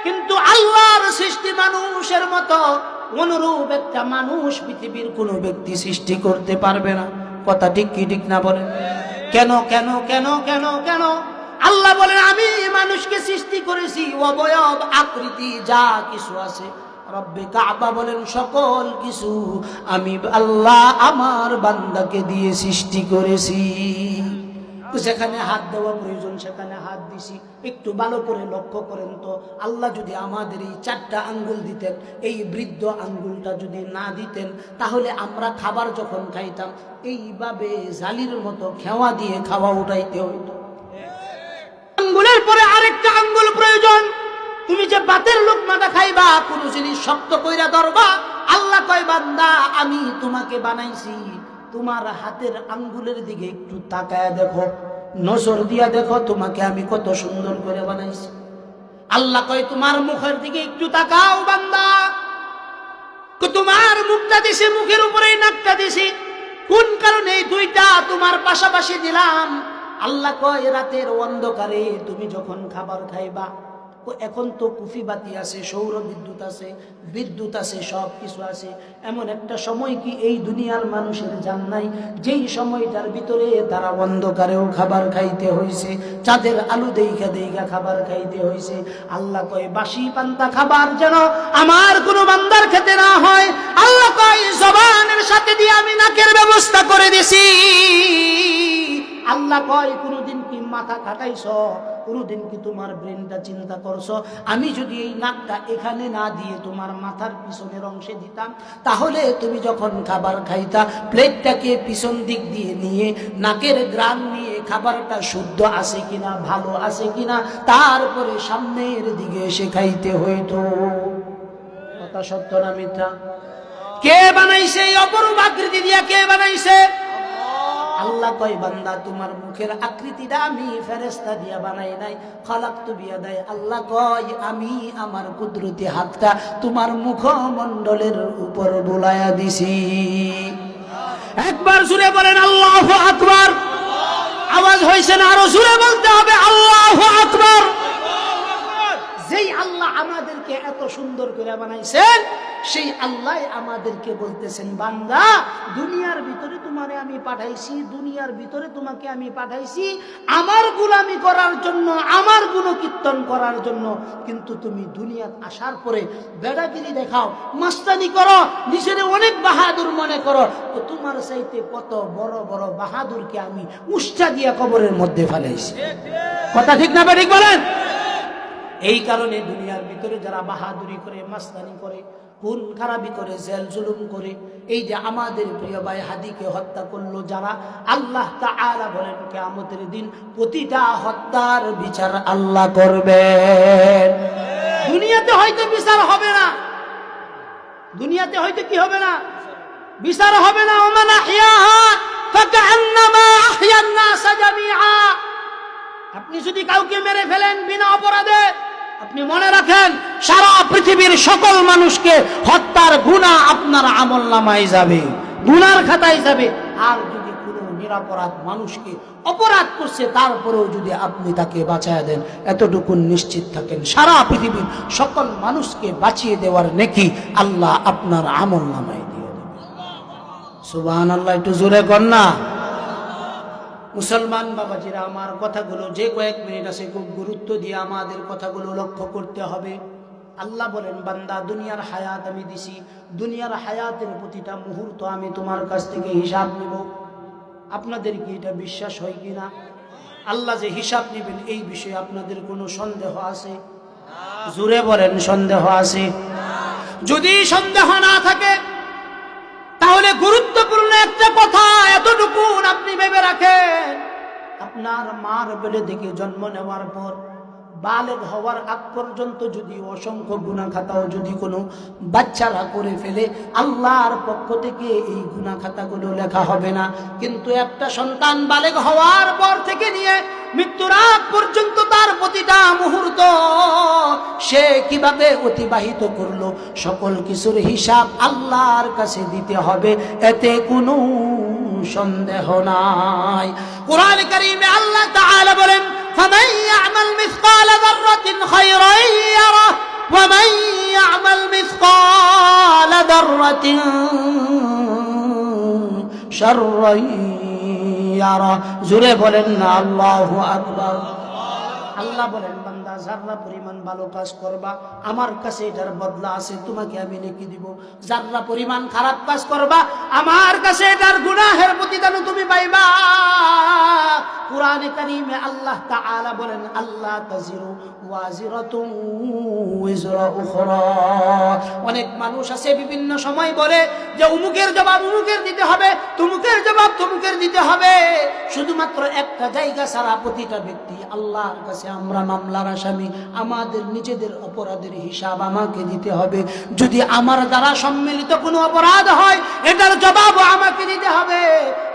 কিন্তু আল্লাহর সৃষ্টি মানুষের মতো অনুরূপ একটা মানুষ পৃথিবীর কোনো ব্যক্তি সৃষ্টি করতে পারবে না। কথা ঠিক কি ঠিক না বলেন? কেন কেন কেন কেন কেন? আল্লাহ বলেন আমি মানুষকে সৃষ্টি করেছি, অবয়ব আকৃতি যা কিছু আছে রব্বে কাবা বলেন সকল কিছু আমি আল্লাহ আমার বান্দাকে দিয়ে সৃষ্টি করেছি। যেখানে হাত দেওয়া প্রয়োজন সেখানে হাত দিছি। একটু ভালো করে লক্ষ্য করেন তো, আল্লাহ যদি আমাদের এই চারটা আঙ্গুল দিতেন, এই বৃদ্ধ আঙ্গুলটা যদি না দিতেন, তাহলে আমরা খাবার যখন খাইতাম এইভাবে জালির মতো খেওয়া দিয়ে খাওয়া উঠাইতে হইতো। আঙ্গুলের পরে আরেকটা আঙ্গুল প্রয়োজন। তুমি যে বাতের লোকমাটা খাইবা, কোন জিনিস শক্ত কইরা ধরবা, আল্লাহ কয় বান্দা আমি তোমাকে বানাইছি, তোমার হাতের আঙ্গুলের দিকে একটু তাকায় দেখো, নজর দিয়া দেখো তোমাকে আমি কত সুন্দর করে বানাইছি। আল্লাহ কয় তোমার মুখের দিকে একটু তাকাও বান্দা, তোমার মুখটা দিছি, মুখের উপরে নাকটা দিছি, কোন কারণে এই দুইটা তোমার পাশাপাশি দিলাম? আল্লাহ কয় রাতের অন্ধকারে তুমি যখন খাবার খাইবা, এখন তো কুফি বাতি আছে, সৌর বিদ্যুৎ আছে, সব কিছু আছে। এমন একটা সময় কি এই দুনিয়ার মানুষের জান নাই যেই সময়টার ভিতরে তারা অন্ধকারেও খাবার খাইতে হয়েছে, চাঁদের আলো দেইখা দেইখা খাবার খাইতে হয়েছে। আল্লাহ কয় বাসি পান্তা খাবার যেন আমার কোনো বান্দার খেতে না হয়। আল্লাহ কয় জবানের সাথে দিয়ে আমি নাকের ব্যবস্থা করে দিছি। আল্লাহ কয় কোনদিন কি মাথা খাটাইছ? কোনদিন কি তোমার ব্রেনটা চিন্তা করছো? আমি যদি এই নাকটা এখানে না দিয়ে তোমার মাথার পিছনের অংশে দিতাম, তাহলে তুমি যখন খাবার খাইতা প্লেটটাকে পিছন দিক দিয়ে নিয়ে নাকের গ্রান নিয়ে খাবারটা শুদ্ধ আছে কিনা, ভালো আছে কিনা, তারপরে সামনের দিকে এসে খাইতে হইতো। কথা সত্য না মিথ্যা? কে বানাইছে এই অপরূপ আকৃতি দিয়া? কে বানাইছে? আল্লাহ কয় বান্দা তোমার মুখের আকৃতিটা আমি ফেরেশতা দিয়া বানাই নাই, খালাকতু বিয়াদাই। আল্লাহ কয় আমি আমার কুদরতি হাতটা তোমার মুখমণ্ডলের উপর বুলায়া দিছি। একবার জোরে বলেন আল্লাহু আকবার। আওয়াজ হইছে না? আরো জোরে বলতে হবে আল্লাহু আকবার। যেই আল্লাহ আমাদেরকে এত সুন্দর করে বানাইছেন, সেই আল্লাহ আমাদেরকে বলতেছেন, বান্দা দুনিয়ার ভিতরে তোমারে আমি পাঠাইছি, দুনিয়ার ভিতরে তোমাকে আমি পাঠাইছি আমার গোলামি করার জন্য, আমার গুণকীর্তন করার জন্য। কিন্তু তুমি দুনিয়াত আসার পরে বেড়াগিরি দেখাও, মাস্তানি করো, নিজের অনেক বাহাদুর মনে করো, তো তোমার চাইতে কত বড় বড় বাহাদুরকে আমি উষ্টা দিয়া কবরের মধ্যে ফেলাইছি। কথা ঠিক না ঠিক বলেন? এই কারণে দুনিয়ার ভিতরে যারা বাহাদুরি করে, মাস্তানি করে, খুন খারাপি করে, জেল জুলুম করে, এই যে আমাদের প্রিয় ভাই হাদিকে হত্যা করলো যারা, আল্লাহ তাআলা বলেন কিয়ামতের দিন প্রতিটা হত্যার বিচার আল্লাহ করবেন। দুনিয়াতে হয়তো বিচার হবে না, দুনিয়াতে হয়তো কি হবে না, বিচার হবে না। ওমান আহইয়াহা ফাকান্নামা আহইয়ান নাস জামিআ। আপনি যদি কাউকে মেরে ফেলেন বিনা অপরাধে, আপনি মনে রাখেন সারা পৃথিবীর সকল মানুষকে হত্যার গুনাহ আপনার আমলনামায় যাবে, গুনার খাতায় যাবে। আর যদি কোনো নিরপরাধ মানুষকে অপরাধ করছে তারপরেও যদি আপনি তাকে বাঁচায় দেন, এতটুকু নিশ্চিত থাকেন সারা পৃথিবীর সকল মানুষকে বাঁচিয়ে দেওয়ার নেকি আল্লাহ আপনার আমলনামায় দিয়ে দেবে। সুবহানাল্লাহ, একটু জোরে কর না। মুসলমান বাবাজিরা, আমার কথাগুলো যে কয়েক মিনিট আছে খুব গুরুত্ব দিয়ে আমাদের কথাগুলো লক্ষ্য করতে হবে। আল্লাহ বলেন, বান্দা দুনিয়ার হায়াত আমি দিছি, দুনিয়ার হায়াতের প্রতিটা মুহূর্ত আমি তোমার কাছ থেকে হিসাব নিব। আপনাদের কি এটা বিশ্বাস হয় কিনা? আল্লাহ যে হিসাব নেবেন এই বিষয়ে আপনাদের কোনো সন্দেহ আছে? জোরে বলেন, সন্দেহ আছে? যদি সন্দেহ না থাকে তাহলে গুরুত্বপূর্ণ একটা কথা এতটুকু আপনি ভেবে রাখেন, আপনার মার পেটে থেকে জন্ম নেওয়ার পর বালেগ হওয়ার আগ পর্যন্ত যদি অসংখ্য গুনাহ খাতাও যদি কোনো বাচ্চারা করে ফেলে, আল্লাহর পক্ষ থেকে এই গুনাহ খাতাগুলো লেখা হবে না। কিন্তু একটা সন্তান বালেগ হওয়ার পর থেকে নিয়ে মৃত্যুর আগ পর্যন্ত তার প্রতিটা মুহূর্ত সে কিভাবে অতিবাহিত করলো, সকল কিছুর হিসাব আল্লাহর কাছে দিতে হবে, এতে কোনো সন্দেহ নাই। কুরআন কারীমে আল্লাহ তাআলা বলেন, فمن يعمل مثقال ذرة خيرا يره ومن يعمل مثقال ذرة شرا يره। জোরে বলেন না আল্লাহু আকবার। আল্লাহ বলেন, বান্দা যারা পরিমাণ ভালো কাজ করবা আমার কাছে এটার বদলা আছে, তোমাকে আমি লিখে দিব। যারা পরিমাণ খারাপ কাজ করবা আমার কাছে এটার গুনাহের প্রতিদান তুমি পাইবা। কুরআনে কারীমে আল্লাহ তাআলা বলেন, আল্লাহ তাজিরু ওয়াজিরাতুন ওয়িজরা উখরা। অনেক মানুষ আছে বিভিন্ন সময় বলে যে অমুকের জবাব অমুকের দিতে হবে, তমুকের জবাব তমুকের দিতে হবে। শুধুমাত্র একটা জায়গা ছাড়া প্রতিটা ব্যক্তি আল্লাহর কাছে আমরা মামলার আসামি, আমাদের নিজেদের অপরাধের হিসাব আমাকে দিতে হবে। যদি আমার দ্বারা সম্মিলিত কোনো অপরাধ হয় এটার জবাব আমাকে দিতে হবে।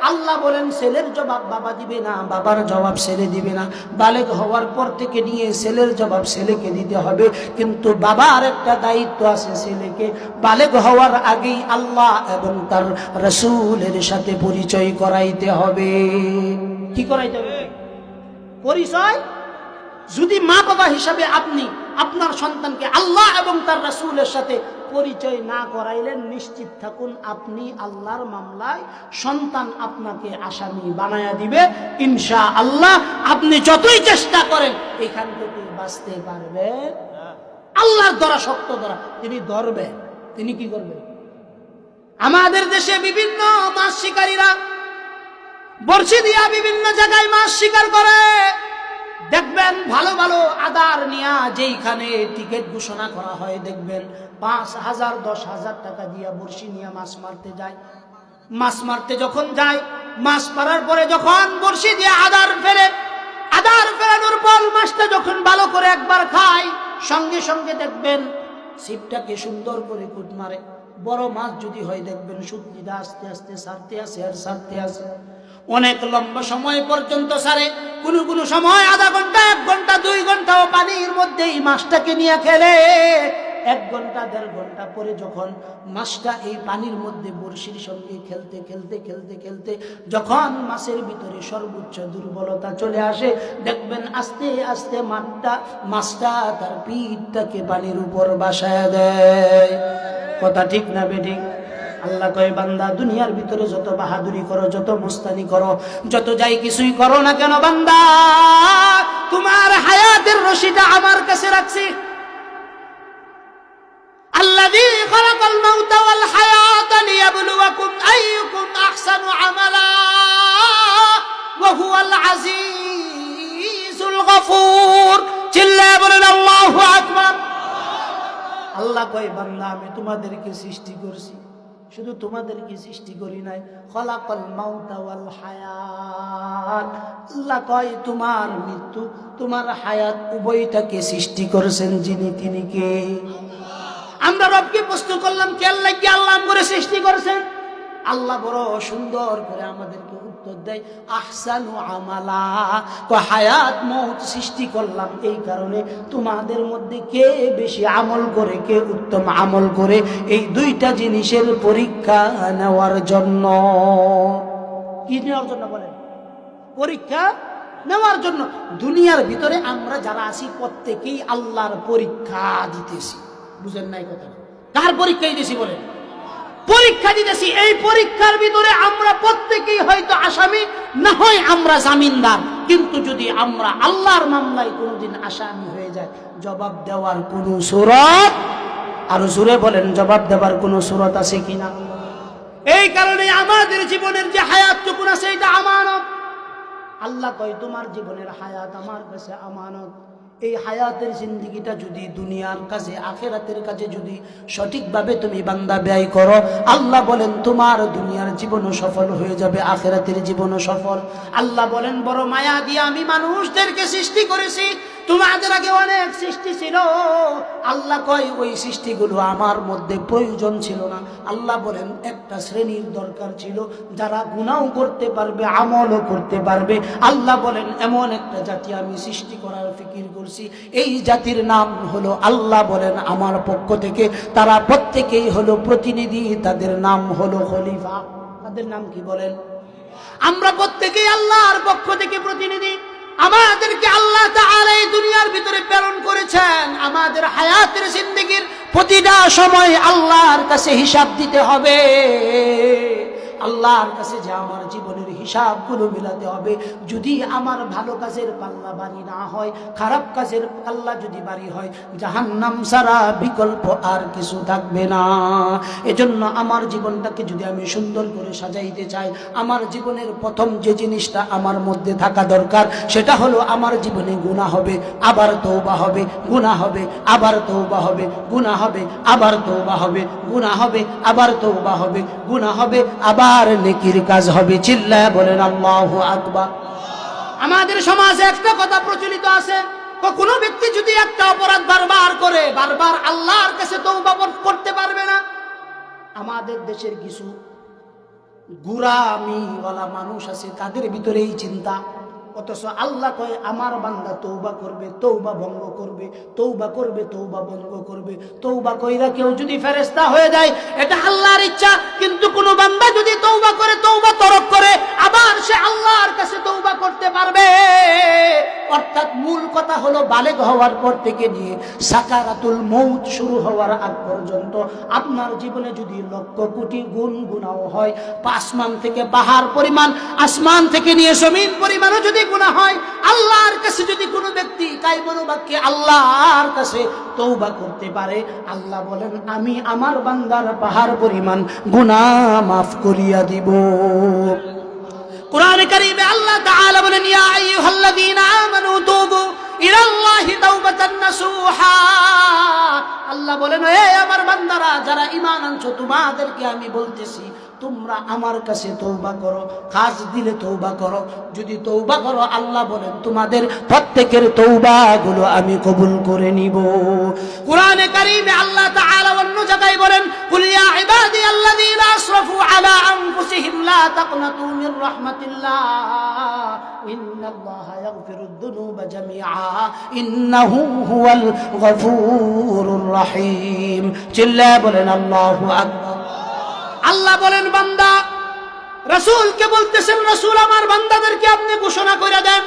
আল্লাহ বলেন, ছেলের জবাব বাবা দিবে না, বাবার জবাব ছেলে দিবে না। বালেগ হওয়ার পর থেকে নিয়ে ছেলের জবাব ছেলেকে দিতে হবে, কিন্তু বাবার একটা দায়িত্ব আছে ছেলেকে বালেগ হওয়ার আগেই আল্লাহ এবং তার রাসূলের সাথে পরিচয় করাইতে হবে। কি করাইতে হবে? পরিচয়। যদি মা বাবা হিসাবে আপনি আপনার সন্তানকে আল্লাহ এবং তার রাসূলের সাথে পরিচয় না করাইলেন, নিশ্চিত থাকুন আপনি আল্লাহর মামলায় সন্তান আপনাকে আসামি বানায়া দিবে ইনশাআল্লাহ। আপনি যতই চেষ্টা করেন এখান থেকে বাঁচতে পারবেন। আল্লাহর ধরা শক্ত ধরা, তিনি ধরবেন। তিনি কি করবেন? আমাদের দেশে বিভিন্ন মাছ শিকারীরা বর্ষি দিয়া বিভিন্ন জায়গায় মাছ শিকার করে। দেখবেন ভালো ভালো আদার নিয়া যেইখানে টিকিট ঘোষণা করা হয়, দেখবেন 5,000 10,000 টাকা দিয়া বর্ষি নিয়ে মাছ মারতে যায়। মাছ মারতে যখন যায়, মাছ মারার পরে যখন বর্ষি দিয়ে আদার ফেলে, আদার ফেরানোর পর মাছটা যখন ভালো করে একবার খায়, সঙ্গে সঙ্গে দেখবেন ছিপটাকে সুন্দর করে কুট মারে। বড় মাছ যদি হয় দেখবেন সুতলিটা আস্তে আস্তে ছাড়তে আসে আর ছাড়তে আসে, অনেক লম্বা সময় পর্যন্ত ছাড়ে। কোনো কোনো সময় আধা ঘন্টা, 1 ঘন্টা, 2 ঘন্টাও পানির মধ্যেই মাছটাকে নিয়ে খেলে। 1 ঘন্টা 1.5 ঘন্টা পরে যখন মাছটা এই পানির মধ্যে বড়শির সঙ্গে খেলতে খেলতে খেলতে খেলতে যখন মাছের ভিতরে সর্বোচ্চ দুর্বলতা চলে আসে, দেখবেন আস্তে আস্তে মাছটা তার পিঠটাকে পানির উপর বাসায় দেয়। কথা ঠিক না বেঠিক? আল্লাহ কয় বান্দা দুনিয়ার ভিতরে যত বাহাদুরি করো, যত মুস্তানি করো, যত যাই কিছুই করো না কেন বান্দা, তোমার হায়াতের রশিটা আমার কাছে রাখছি। আল্লাযী খালাকাল মাউতা ওয়াল হায়াতা লিয়াবলুয়াকুম আইয়ুকুম আহসানু আমালা ওয়া হুয়াল আজিজুল গফুর। চিল্লায়ে বলেন আল্লাহু আকবার। আল্লাহ কয় বান্দা আমি তোমাদেরকে সৃষ্টি করছি, শুধু তোমাদেরকে সৃষ্টি করি নাই, খলাকাল মাউতা ওয়াল হায়াত। আল্লাহ কয় তোমার মৃত্যু তোমার হায়াত উভয়টাকে সৃষ্টি করেছেন যিনি, তিনি কে? আমরা রবকে প্রশ্ন করলাম কে? আল্লাহ কি আল্লাহ করে সৃষ্টি করেছেন? আল্লাহ বড় সুন্দর করে আমাদেরকে উত্তর দেয়, আহসানু আমালা, হায়াত মউত সৃষ্টি করলাম এই কারণে তোমাদের মধ্যে কে বেশি আমল করে, কে উত্তম আমল করে, এই দুইটা জিনিসের পরীক্ষা নেওয়ার জন্য। কি নেওয়ার জন্য বলেন? পরীক্ষা নেওয়ার জন্য। দুনিয়ার ভিতরে আমরা যারা আছি প্রত্যেকেই আল্লাহর পরীক্ষা দিতেছি। বুঝেন নাই কথা? কার পরীক্ষা দিতেছি বলেন? পরীক্ষা দিতেছি। এই পরীক্ষার ভিতরে আমরা প্রত্যেকেই হয়তো আসামি, না হয় আমরা জামিনদার। কিন্তু যদি আমরা আল্লাহর মামলায় কোনোদিন আসামি হয়ে যায়, জবাব দেওয়ার কোন সূরত, আরো জোরে বলেন, জবাব দেওয়ার কোন সূরত আছে কিনা? এই কারণে আমাদের জীবনের যে হায়াতটুকু আছে এটা আমানত। আল্লাহ কয় তোমার জীবনের হায়াত আমার কাছে আমানত। এই হায়াতের জিন্দেগিটা যদি দুনিয়ার কাজে, আখিরাতের কাজে যদি সঠিকভাবে তুমি বান্দা ব্যয় করো, আল্লাহ বলেন তোমার দুনিয়ার জীবনও সফল হয়ে যাবে, আখিরাতের জীবনও সফল। আল্লাহ বলেন বড় মায়া দিয়ে আমি মানুষদেরকে সৃষ্টি করেছি, তোমাদের আগে অনেক সৃষ্টি ছিল। আল্লাহ কয় ওই সৃষ্টিগুলো আমার মধ্যে প্রয়োজন ছিল না। আল্লাহ বলেন একটা শ্রেণীর দরকার ছিল যারা গুনাহও করতে পারবে, আমলও করতে পারবে। আল্লাহ বলেন এমন একটা জাতি আমি সৃষ্টি করার ফিকির করছি, এই জাতির নাম হলো, আল্লাহ বলেন আমার পক্ষ থেকে তারা প্রত্যেকেই হলো প্রতিনিধি, তাদের নাম হলো খলিফা। তাদের নাম কি বলেন? আমরা প্রত্যেকেই আল্লাহর পক্ষ থেকে প্রতিনিধি। আমাদেরকে আল্লাহ তাআলা এই দুনিয়ার ভিতরে প্রেরণ করেছেন আমাদের হায়াতের জিন্দেগির প্রতিটা সময় আল্লাহর কাছে হিসাব দিতে হবে। আল্লাহর কাছে যে আমার জীবনের হিসাবগুলো মিলাতে হবে। যদি আমার ভালো কাজের পাল্লা ভারী না হয়, খারাপ কাজের পাল্লা যদি ভারী হয়, জাহান্নাম ছাড়া বিকল্প আর কিছু থাকবে না। এজন্য আমার জীবনটাকে যদি আমি সুন্দর করে সাজাইতে চাই, আমার জীবনের প্রথম যে জিনিসটা আমার মধ্যে থাকা দরকার সেটা হলো আমার জীবনে গুনাহ হবে, আবার তওবা হবে, গুনাহ হবে, আবার তওবা হবে, গুনাহ হবে, আবার তওবা হবে, গুনাহ হবে, আবার তওবা হবে, গুনাহ হবে, আবার নেকির কাজ হবে। চিল্লায়া বলেন আল্লাহু আকবার। আমাদের সমাজে একটা কথা প্রচলিত আছে, কোন ব্যক্তি যদি একটা অপরাধ বারবার করে, বারবার আল্লাহর কাছে তওবা করতে পারবে না। আমাদের দেশের কিছু গুরামিওয়ালা মানুষ আছে, তাদের ভিতরে এই চিন্তা। অথচ আল্লাহ কয় আমার বান্দা তওবা করবে, তওবা ভঙ্গ করবে, তওবা করবে, তওবা ভঙ্গ করবে। তওবা কইরা কেউ যদি ফেরেশতা হয়ে যায় এটা আল্লাহর ইচ্ছা, কিন্তু কোন বান্দা যদি তওবা করে, তওবা তরক করে, আবার সে আল্লাহর কাছে তওবা করতে পারবে। অর্থাৎ মূল কথা হলো বালেগ হওয়ার পর থেকে নিয়ে সাকারাতুল মউত শুরু হওয়ার আগ পর্যন্ত আপনার জীবনে যদি লক্ষ কোটি গুনাহ হয়, আসমান থেকে পাহাড় পরিমাণ, আসমান থেকে নিয়ে জমিন পরিমাণও যদি গুনাহ হয়, আল্লাহর কাছে যদি কোনো ব্যক্তি কায়মনো বাক্যে আল্লাহর কাছে তওবা করতে পারে, আল্লাহ বলেন আমি আমার বান্দার পাহাড় পরিমাণ গুনাহ মাফ করিয়া দিব। কুরআনে কারীমে আল্লাহ তাআলা বলেন ইয়া আইয়ুহাল্লাযীনা আমানু তুবু ইলাল্লাহি তাওবাতান নাসুহা। আল্লাহ বলেন হে আমার বান্দারা যারা ঈমান আনছো, তোমাদেরকে আমি বলতেছি তোমরা আমার কাছে তওবা করো, কাজ দিলে তওবা করো। যদি তওবা করো আল্লাহ বলেন তোমাদের প্রত্যেকের তওবাগুলো আমি কবুল করে নিব। কুরআনে কারীমে আল্লাহ তাআলা অন্য জায়গায় বলেন কুল ইয়া ইবাদিয়াল্লাযীনা আসরাফু আলা আনফুসিহিম লা তাকনাতু মির রাহমাতিল্লাহ। ইন্নাল্লাহা ইয়াগফিরুদ যুনুবা জামিআ ইন্নাহু হুয়াল গফুরুর রহিম। চিল্লায়ে বলেন আল্লাহু আকবার। আল্লাহ বলেন বান্দা রাসূলকে বলতেছেন, রাসূল আমার বান্দাদেরকে আপনি ঘোষণা করে দেন,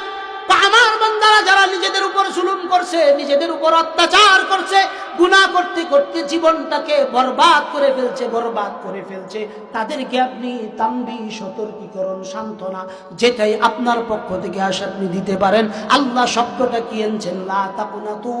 আমার বান্দারা যারা নিজেদের উপর জুলুম করছে, নিজেদের উপর অত্যাচার করছে, গুনাহ করতে করতে জীবনটাকে বরবাদ করে ফেলছে, তাদেরকে আপনি তানবীহ, সতর্কীকরণ, সান্ত্বনা যেটাই আপনার পক্ষ থেকে আসে আপনি দিতে পারেন। আল্লাহ শব্দটা কি এনেছেন? লা তাকুনাতু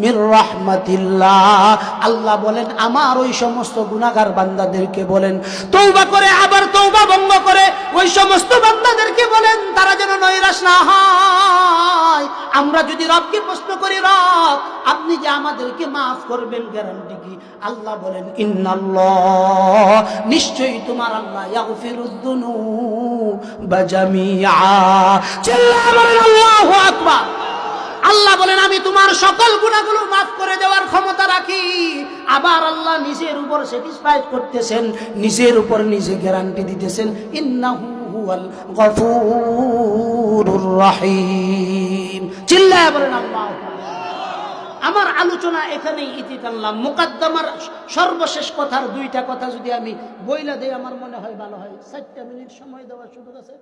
মির রাহমাতিল্লাহ। আল্লাহ বলেন আমার ওই সমস্ত গুনাহগার বান্দাদেরকে বলেন, তওবা করে আবার তওবা ভঙ্গ করে ওই সমস্ত বান্দাদেরকে বলেন তারা যেন নৈরাশ না হয়। আমরা যদি রবকে প্রশ্ন করি, রব আপনি যে আমাদেরকে মাফ করবেন, গ্যারান্টি কি? আল্লাহ বলেন ইন্নাল্লাহ, নিশ্চয়ই তোমার আল্লাহ ইয়াগফিরুদ যুনুবা জামিআ। চিল্লায়ে বলেন আল্লাহু আকবার। আল্লাহ বলেন আমি তোমার সকল গুনাহগুলো মাফ করে দেওয়ার ক্ষমতা রাখি। আবার আল্লাহ নিজের উপর স্যাটিসফাইড করতেছেন, নিজের উপর নিজে গ্যারান্টি দিতেছেন, ইন্নাহু হুয়াল গফুরুর রহিম। চিল্লায়ে বলেন আল্লাহু আকবার। আমার আলোচনা এখানেই ইতি টানলাম। মুকদ্দমার সর্বশেষ কথার দুইটা কথা যদি আমি বইলা দেই আমার মনে হয় ভালো হয়। 4টা মিনিট সময় দেওয়ার সুযোগ আছে?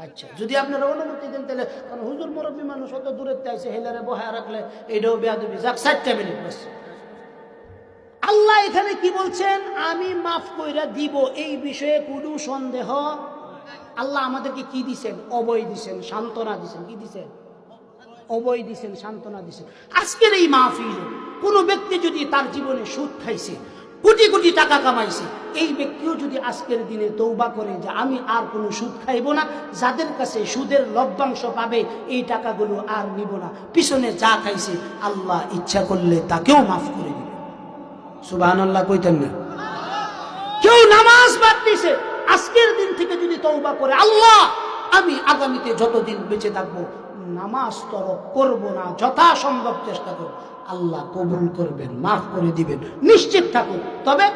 আচ্ছা, যদি আপনারা অনুমতি দেন তাহলে, কারণ হুজুর মুরব্বী মানুষ অত দূরের চাইছে, হেলারে বহায় রাখলে এইটাও বেয়াদবি। যাক 4টা মিনিট বাস। আল্লাহ এখানে কি বলছেন? আমি মাফ কইরা দিব, এই বিষয়ে কোনো সন্দেহ। আল্লাহ আমাদেরকে কি দিছেন? অভয় দিছেন, সান্ত্বনা দিছেন। কি দিছেন? অভয় দিছেন, সান্ত্বনা দিছেন। আজকের এই মাহফিলে কোনো ব্যক্তি যদি তার জীবনে সুদ খাইছে, কোটি কোটি টাকা কামাইছে, এই ব্যক্তিও যদি আজকের দিনে তওবা করে যে আমি আর কোনো সুদ খাইব না, যাদের কাছে সুদের লভ্যাংশ পাবে এই টাকাগুলো আর নিব না, পিছনে যা খাইছে আল্লাহ ইচ্ছা করলে তাকেও মাফ করে দিবে। সুবহানাল্লাহ কইতেন না? কেউ নামাজ বাদ দিছে, আজকের দিন থেকে যদি তওবা করে, আল্লাহ আমি আগামীতে যতদিন বেঁচে থাকবো নামাজ তরক করব না, যথাসম্ভব চেষ্টা করব, আল্লাহ কবুল করবেন, মাফ করে দিবেন, নিশ্চিত থাকুন। তবে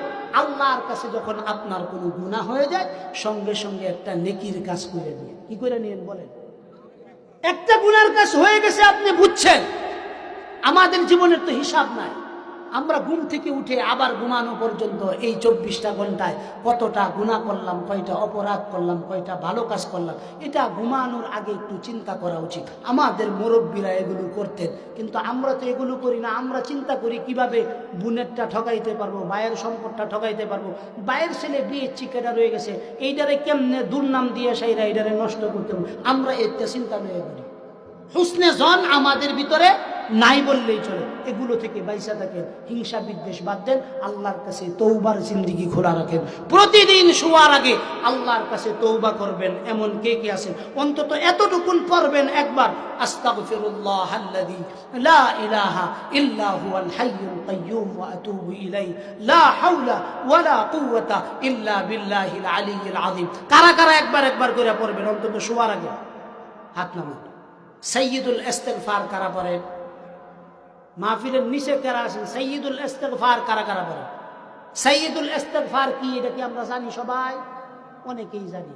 আল্লাহর কাছে যখন আপনার কোনো গুনাহ হয়ে যায়, সঙ্গে সঙ্গে একটা নেকির কাজ করে নিন। কি করে নিন বলেন? একটা গুনার কাজ হয়ে গেছে, আপনি বুঝছেন আমাদের জীবনের তো হিসাব নাই। আমরা ঘুম থেকে উঠে আবার ঘুমানো পর্যন্ত এই 24টা ঘন্টায় কতটা গুনাহ করলাম, কয়টা অপরাধ করলাম, কয়টা ভালো কাজ করলাম, এটা ঘুমানোর আগে একটু চিন্তা করা উচিত। আমাদের মুরব্বীরা এগুলো করতেন, কিন্তু আমরা তো এগুলো করি না। আমরা চিন্তা করি কিভাবে বোনেরটা ঠকাইতে পারবো, ভাইয়ের সম্পদটা ঠকাইতে পারবো, ভাইয়ের ছেলে বিয়ে চিকেটা রয়ে গেছে, এইটারে কেমনে দুর্নাম দিয়ে সাইরা এইটারে নষ্ট করতে হবে, আমরা এটা চিন্তা নিয়ে করি। হুসনে জন আমাদের ভিতরে নাই বললেই চলে। এগুলো থেকে বাইসা থাকেন, হিংসা বিদ্বেষ বাদ দেন, আল্লাহর কাছে তওবার জিন্দেগি খোলা রাখেন। প্রতিদিন শোয়ার আগে আল্লাহর কাছে তওবা করবেন। এমন কে কে আছেন অন্তত এতটুকুন পড়বেন একবার, আস্তাগফিরুল্লাহাল্লাযী লা ইলাহা ইল্লা হুয়াল হাইয়ুল কাইয়্যুম ওয়া আতুবু ইলাইহি লা হাওলা ওয়ালা কুওয়াতা ইল্লা বিল্লাহিল আলিয়্যিল আযীম। কারা কারা একবার একবার করে পড়বেন অন্তত শোয়ার আগে? হাত নামান। সাইয়্যিদুল ইস্তিগফার কারা পড়েন? মাহফিলের নিচে কারা আছেন? সাইয়্যিদুল ইস্তিগফার কারা কারা পড়েন? সাইয়্যিদুল ইস্তিগফার কি এটা কি আমরা জানি? সবাই অনেকেই জানি।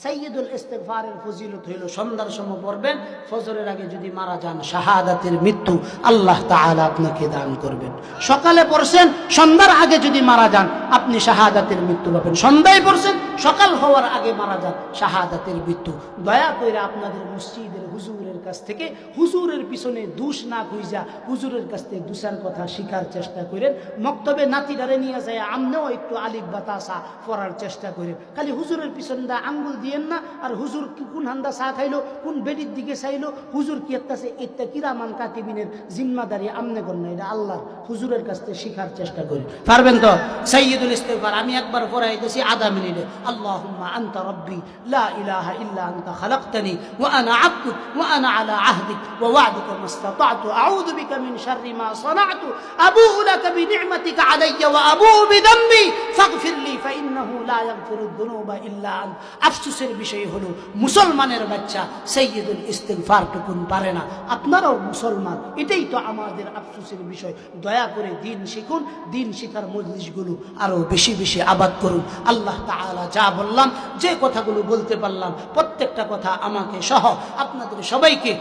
সাইয়্যিদুল ইস্তিগফারের ফজিলত হইল সন্ধ্যার সময় পড়বেন, ফজরের আগে যদি মারা যান শাহাদাতের মৃত্যু আল্লাহ তাআলা আপনাকে দান করবেন। সকালে পড়ছেন, সন্ধ্যার আগে যদি মারা যান আপনি শাহাদাতের মৃত্যু পাবেন। সন্ধ্যায় পড়ছেন, সকাল হওয়ার আগে মারা যান, শাহাদাতের মৃত্যু। দয়া করে আপনাদের মসজিদের হুজুরের কাছ থেকে, হুজুরের পিছনে দুষ না খুঁজা হুজুরের কাছ থেকে দুসার কথা শিখার চেষ্টা করেন। মক্তবে নাতিদারে নিয়ে যায় আমনেও একটু আলিফ বাতাসা পড়ার চেষ্টা করেন। খালি হুজুরের পিছনে দা আঙ্গুল দিয়েন না। আর হুজুর কোন হান্দা চা খাইলো, কোন বেডির দিকে চাইলো, হুজুর কি একটা এটা কিরামান কাতিবিনের জিম্মাদারি আমনে করেন, এটা আল্লাহ। হুজুরের কাছ থেকে শিখার চেষ্টা করেন। পারবেন তো? সাইয়্যিদুল ইস্তিগফার আমি একবার পড়াই দিয়েছি আধা মিনিটে। আল্লাহুম্মা আনতা রাব্বি লা ইলাহা ইল্লা আনতা খালাকতানি ওয়া আনা আবদুক ওয়া আনা আলা আহদিক ওয়া ওয়া'দিকা মাসতাতা'তু আউযু বিকা মিন শাররি মা সানা'তু আবুউ লাকা বিনি'মাতিকা আলাইয়া ওয়া আবুউ বিযামবি ফাগফির লি ফাইন্নাহু লা ইয়াগফিরুদ যুনুবা ইল্লা আনতা। আফসোসের বিষয় হলো মুসলমানের বাচ্চা সাইয়্যিদুল ইস্তিগফার টুকুন পারে না। আপনারাও মুসলমান, এটাই তো আমাদের আফসোসের বিষয়। দয়া করে দিন শিখুন, দিন শিখার মজলিসগুলো আরো বেশি বেশি আবাদ করুন। আল্লাহ তাআলা যা বললাম, যে কথাগুলো বলতে পারলাম, প্রত্যেকটা কথা আমাকে সহ আপনাদের সবাইকে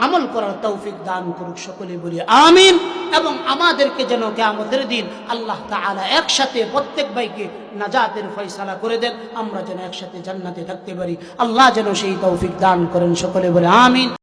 আমল করার তৌফিক দান করুক, সকলে বলি আমিন। এবং আমাদেরকে যেন কিয়ামতের দিন আল্লাহ তাআলা একসাথে প্রত্যেক ভাইকে নাজাতের ফয়সালা করে দেন, আমরা যেন একসাথে জান্নাতে থাকতে পারি। আল্লাহ যেন সেই তৌফিক দান করেন, সকলে বলে আমিন।